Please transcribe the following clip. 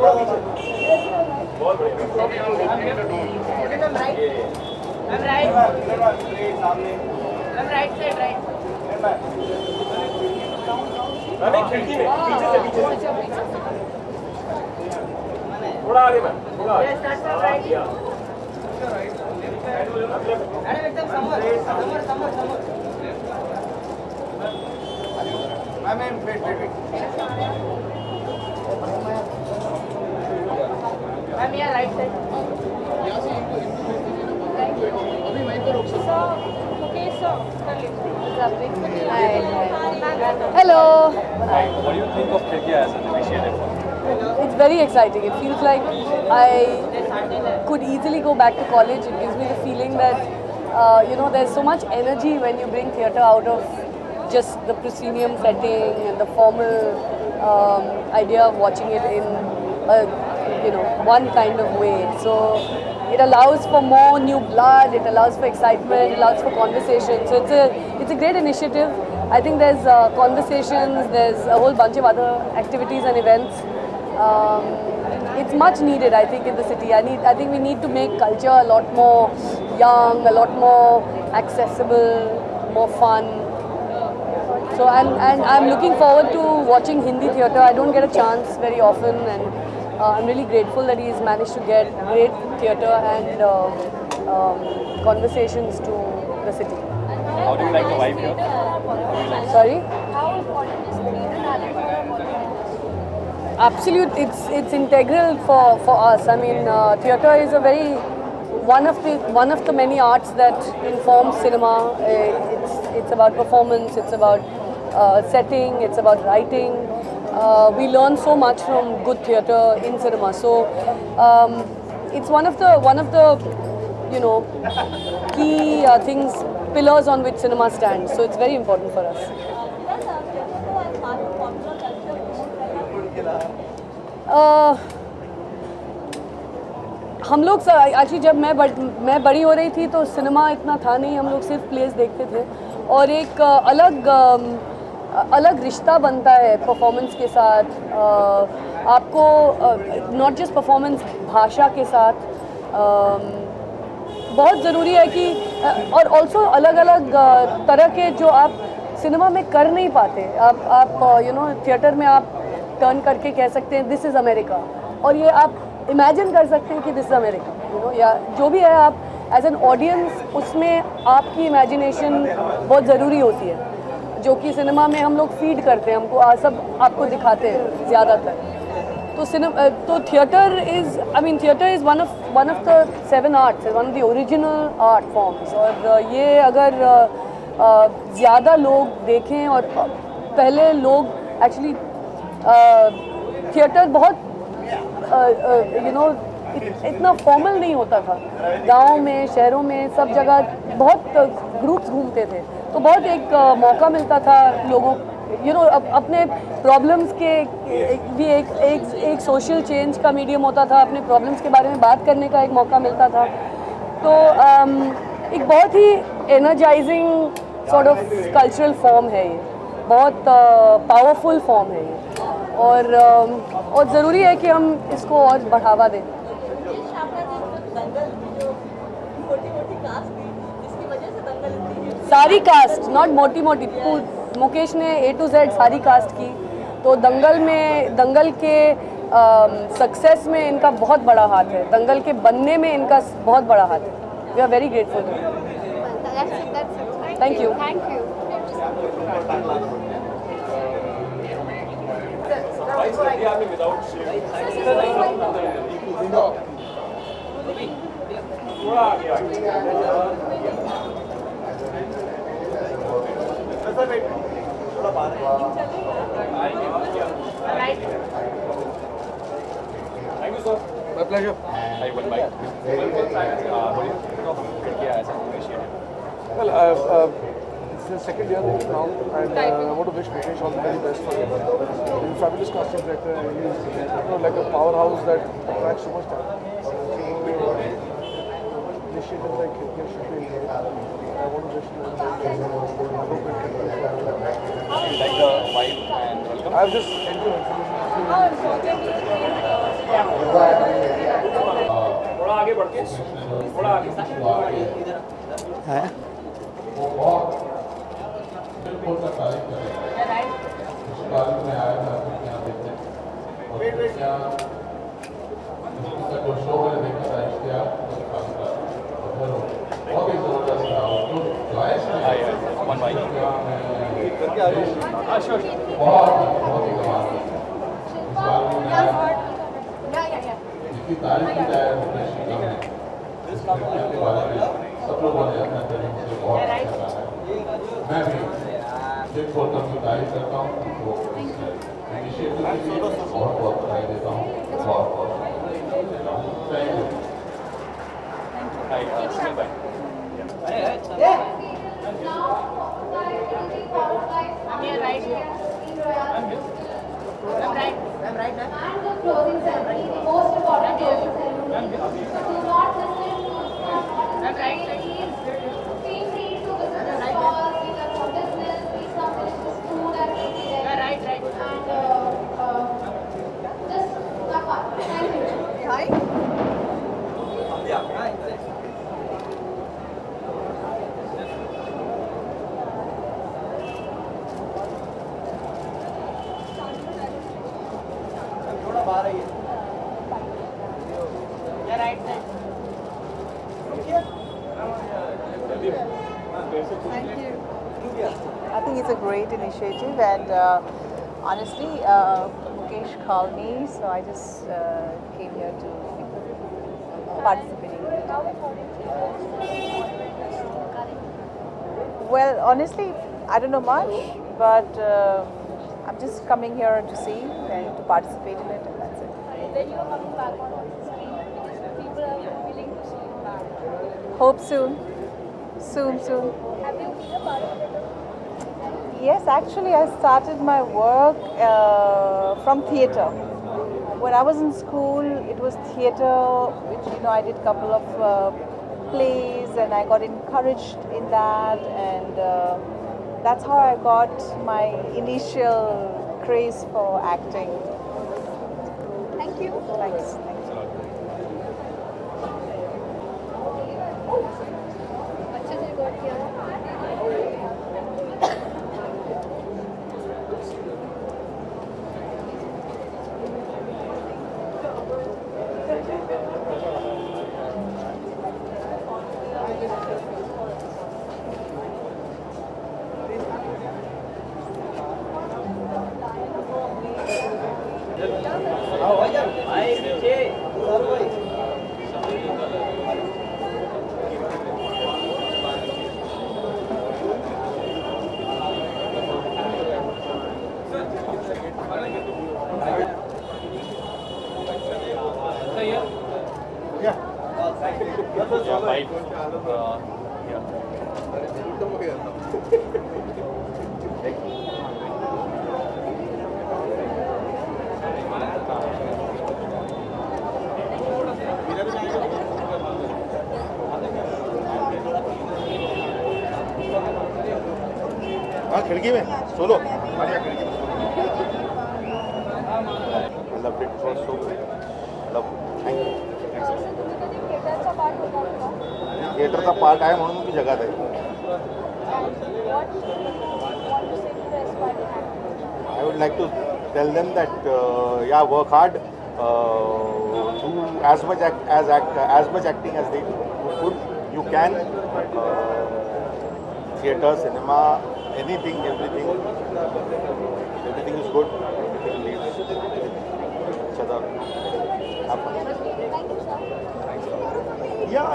बहुत बढ़िया खिड़की में पीछे से थोड़ा आगे में थोड़ा एकदम समर वेट मैम यहाँ राइट साइड अभी वहीं पर रुक सकते Hello. Hi, what do you think of Khidkia as an initiative? It's very exciting. It feels like I could easily go back to college. It gives me the feeling that, there's so much energy when you bring theatre out of just the proscenium setting and the formal idea of watching it in one kind of way. So it allows for more new blood, it allows for excitement, it allows for conversation. So it's a great initiative. I think there's conversations, there's a whole bunch of other activities and events. It's much needed, I think, in the city. I think we need to make culture a lot more young, a lot more accessible, more fun. So I'm looking forward to watching Hindi theatre. I don't get a chance very often, and I'm really grateful that he's managed to get great theatre and conversations to the city. How do you like the vibe here? Sorry? How important is theatre talent for a modern? Absolute, it's integral for us. I mean, theatre is one of the many arts that informs cinema. It's about performance. It's about setting. It's about writing. We learn so much from good theatre in cinema. So it's one of the key pillars on which cinema stands. So it's very important for us. हम लोग actually जब मैं बड़ी हो रही थी तो cinema इतना था नहीं, हम लोग सिर्फ प्लेस देखते थे और एक अलग रिश्ता बनता है परफॉर्मेंस के साथ, आपको नॉट जस्ट परफॉर्मेंस, भाषा के साथ बहुत ज़रूरी है कि और ऑल्सो अलग अलग तरह के जो आप सिनेमा में कर नहीं पाते, आप थिएटर में आप टर्न करके कह सकते हैं दिस इज़ अमेरिका, और ये आप इमेजिन कर सकते हैं कि दिस इज़ अमेरिका, या जो भी है, आप एज एन ऑडियंस उसमें आपकी इमेजिनेशन बहुत ज़रूरी होती है, जो कि सिनेमा में हम लोग फीड करते हैं, हमको सब आपको दिखाते हैं ज़्यादातर. तो theatre is one of the 7 arts, one of the original art forms, और ये अगर ज़्यादा लोग देखें, और पहले लोग एक्चुअली थिएटर बहुत इतना फॉर्मल नहीं होता था, गांव में, शहरों में, सब जगह बहुत ग्रुप्स घूमते थे, तो बहुत एक मौका मिलता था लोगों अपने प्रॉब्लम्स के भी एक सोशल चेंज का मीडियम होता था, अपने प्रॉब्लम्स के बारे में बात करने का एक मौका मिलता था. तो एक बहुत ही energising sort of cultural form है ये, बहुत पावरफुल फॉर्म है ये, और ज़रूरी है कि हम इसको और बढ़ावा दें. सारी कास्ट, नॉट मोटी, मुकेश ने A to Z सारी कास्ट की, तो दंगल के सक्सेस में इनका बहुत बड़ा हाथ है, दंगल के बनने में इनका बहुत बड़ा हाथ है. We are very grateful. Thank you. Thank you, sir. My pleasure. Hi, one bite. What do you think of Khidkia as an initiative? Well, it's the second year now, and I want to wish Mukesh all the very best for it. He's a fabulous casting director. He's like a powerhouse that attracts so much talent. Initiatives like Khidkia should be enjoyed. I want to wish him all the best. I hope it can be. Like the vibe and welcome. I've just entered. How important is One mic. Sure. सब लोगों ने अपने तरीके से बहुत अच्छा गाया। मैं भी जिन फोटो की तारीफ करता हूँ वो इनिशिएटिव के लिए बहुत बहुत बधाई देता हूँ, बहुत बहुत thank you. Hi, Sunil bhai. I'm here right here. I'm right. I'm right now. And the closing ceremony, the most important closing ceremony. Do not listen to I'm right. Please feel free to visit the stalls, we have some business, we some delicious food and everything there. Right. And just have fun. Thank you. Hi. Thank you. I think it's a great initiative, and honestly, Mukesh called me, so I just came here to participate in it. Well, honestly, I don't know much, but I'm just coming here to see and to participate in it, and that's it. When you are coming back on screen, because people are willing to see you back. Hope soon. Soon. Have you been a part of it? Yes, actually, I started my work from theatre. When I was in school, it was theatre, which I did a couple of plays, and I got encouraged in that, and that's how I got my initial craze for acting. Thank you. Thanks. अच्छे से record किया है Yeah, mic. Yeah. हाँ खिड़की में solo खिड़की में मतलब इट वाज सो मतलब थैंक यू थिएटरचा पार्ट होता होता थिएटरचा पार्ट आहे म्हणून मी जगात आहे I would like to tell them that yeah, work hard, do as much as much acting as they could. You can theatre, cinema, anything, everything is good. Everything leads each other. Have fun. Yeah.